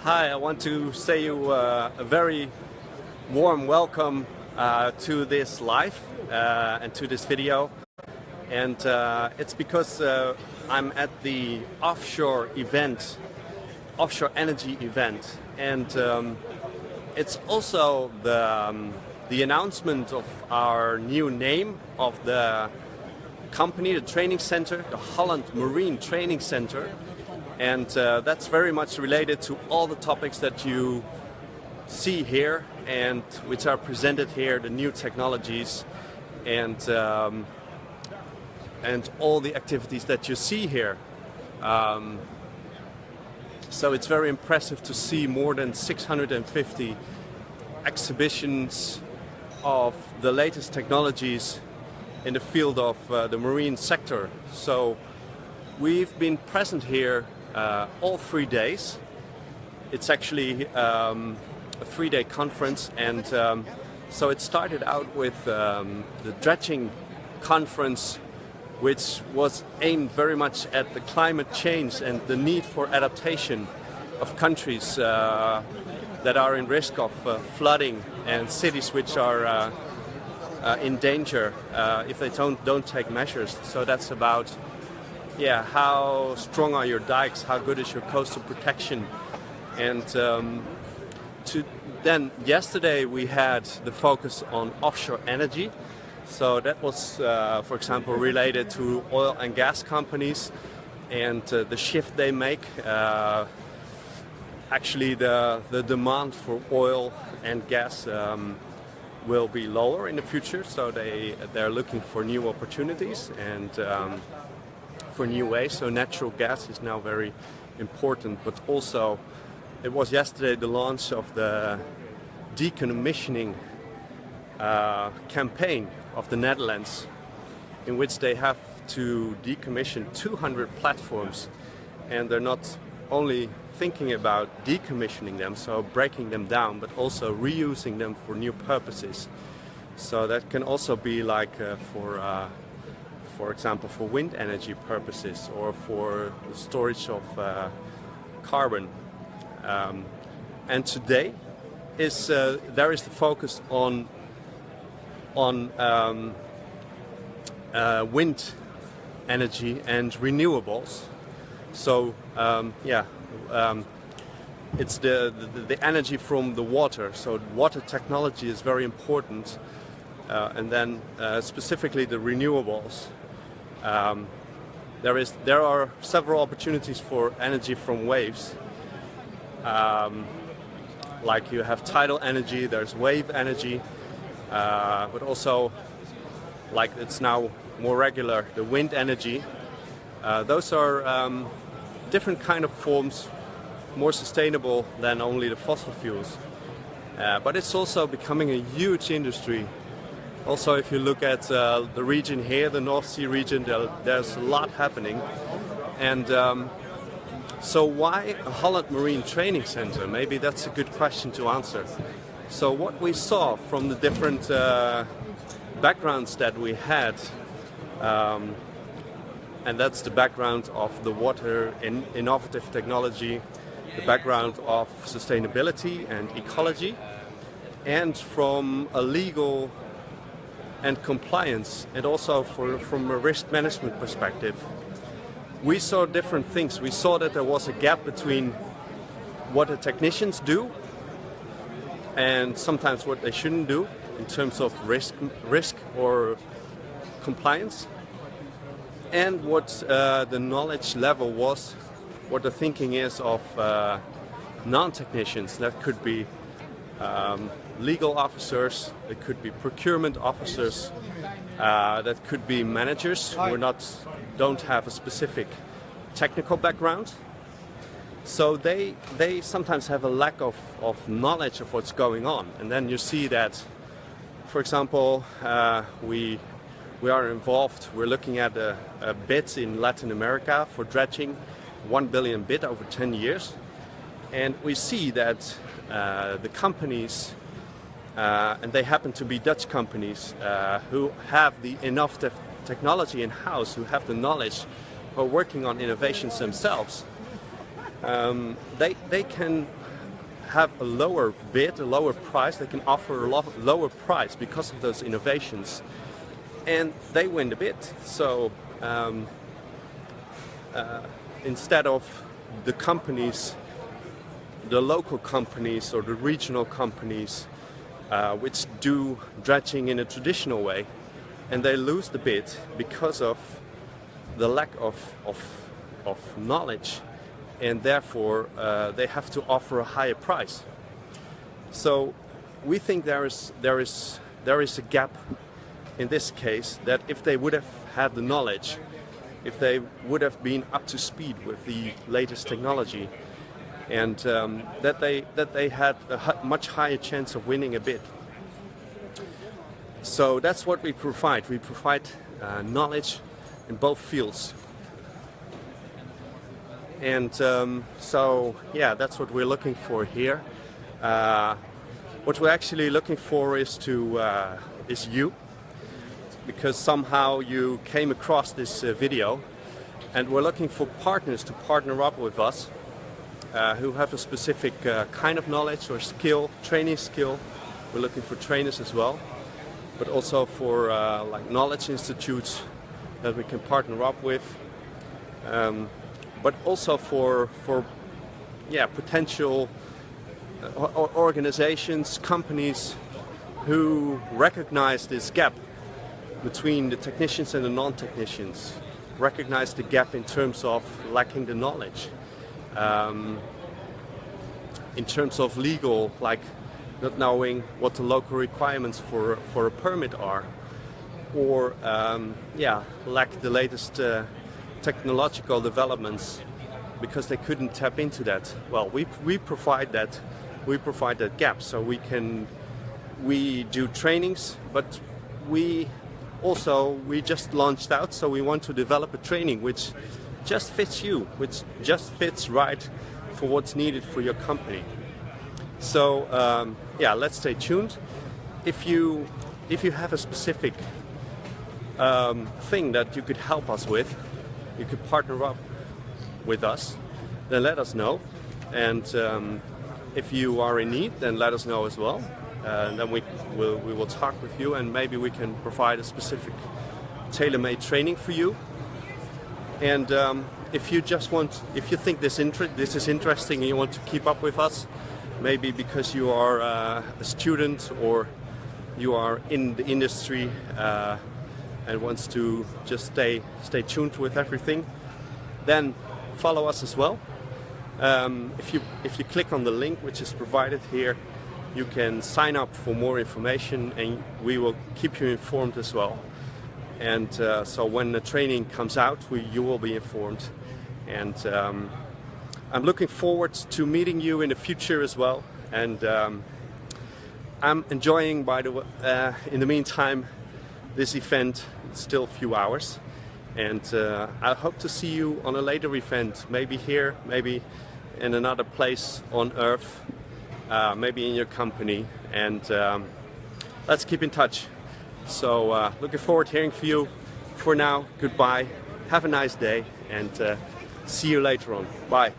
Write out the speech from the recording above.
Hi, I want to say you a very warm welcome to this live and to this video. And it's because I'm at the Offshore event, Offshore Energy event. And it's also the announcement of our new name of the company, the training center, the Holland Marine Training Center. And that's very much related to all the topics that you see here and which are presented here, the new technologies and all the activities that you see here. So it's very impressive to see more than 650 exhibitions of the latest technologies in the field of the marine sector. So we've been present here all 3 days. It's actually a 3-day conference, and so it started out with the dredging conference, which was aimed very much at the climate change and the need for adaptation of countries that are in risk of flooding and cities which are in danger if they don't take measures. So that's about how strong are your dikes, how good is your coastal protection. And then yesterday we had the focus on offshore energy. So that was, for example, related to oil and gas companies and the shift they make. Actually, the demand for oil and gas will be lower in the future, so they're looking for new opportunities and for new ways. So natural gas is now very important, but also it was yesterday the launch of the decommissioning campaign of the Netherlands, in which they have to decommission 200 platforms, and they're not only thinking about decommissioning them, so breaking them down, but also reusing them for new purposes. So that can also be like for example, for wind energy purposes or for the storage of carbon. And today there is the focus on wind energy and renewables. So it's the energy from the water. So water technology is very important, and then specifically the renewables. There are several opportunities for energy from waves. Like you have tidal energy, there's wave energy, but also, like it's now more regular, the wind energy. Those are different kind of forms, more sustainable than only the fossil fuels. But it's also becoming a huge industry. Also, if you look at the region here, the North Sea region, there's a lot happening. And so why a Holland Marine Training Center? Maybe that's a good question to answer. So what we saw from the different backgrounds that we had, and that's the background of the water in innovative technology, the background of sustainability and ecology, and from a legal and compliance, and also from a risk management perspective. We saw different things. We saw that there was a gap between what the technicians do and sometimes what they shouldn't do in terms of risk or compliance, and what the knowledge level was, what the thinking is of non-technicians. That could be legal officers, it could be procurement officers, that could be managers who don't have a specific technical background. So they sometimes have a lack of knowledge of what's going on. And then you see that, for example, we are involved, we're looking at a bid in Latin America for dredging, 1 billion bid over 10 years. And we see that the companies, and they happen to be Dutch companies who have the innovative technology in-house, who have the knowledge, who are working on innovations themselves, they can have a lower bid, a lower price. They can offer a lower price because of those innovations, and they win the bid. So instead of the companies, the local companies or the regional companies, which do dredging in a traditional way, and they lose the bid because of the lack of knowledge, and therefore they have to offer a higher price. So we think there is a gap in this case, that if they would have had the knowledge, if they would have been up to speed with the latest technology, and that they had a much higher chance of winning a bid. So that's what we provide. We provide knowledge in both fields. And so yeah, that's what we're looking for here. What we're actually looking for is you, because somehow you came across this video, and we're looking for partners to partner up with us who have a specific kind of knowledge or skill, training skill. We're looking for trainers as well, but also for like knowledge institutes that we can partner up with, but also for potential organizations, companies who recognize this gap between the technicians and the non-technicians, recognize the gap in terms of lacking the knowledge, in terms of legal, like not knowing what the local requirements for a permit are, or lack the latest technological developments because they couldn't tap into that. Well, we provide that gap, so we do trainings, but we just launched out, so we want to develop a training which just fits you, which just fits right for what's needed for your company. So let's stay tuned. If you have a specific thing that you could help us with, you could partner up with us, then let us know. And if you are in need, then let us know as well. Then we will talk with you, and maybe we can provide a specific tailor-made training for you. And if you think this is interesting and you want to keep up with us, maybe because you are a student or you are in the industry and wants to just stay tuned with everything, then follow us as well. If you click on the link which is provided here, you can sign up for more information, and we will keep you informed as well. And so when the training comes out, you will be informed. And I'm looking forward to meeting you in the future as well. And I'm enjoying, in the meantime, this event. It's still a few hours. And I hope to see you on a later event, maybe here, maybe in another place on Earth, maybe in your company. And let's keep in touch. So looking forward to hearing from you. For now, goodbye, have a nice day, and see you later on. Bye.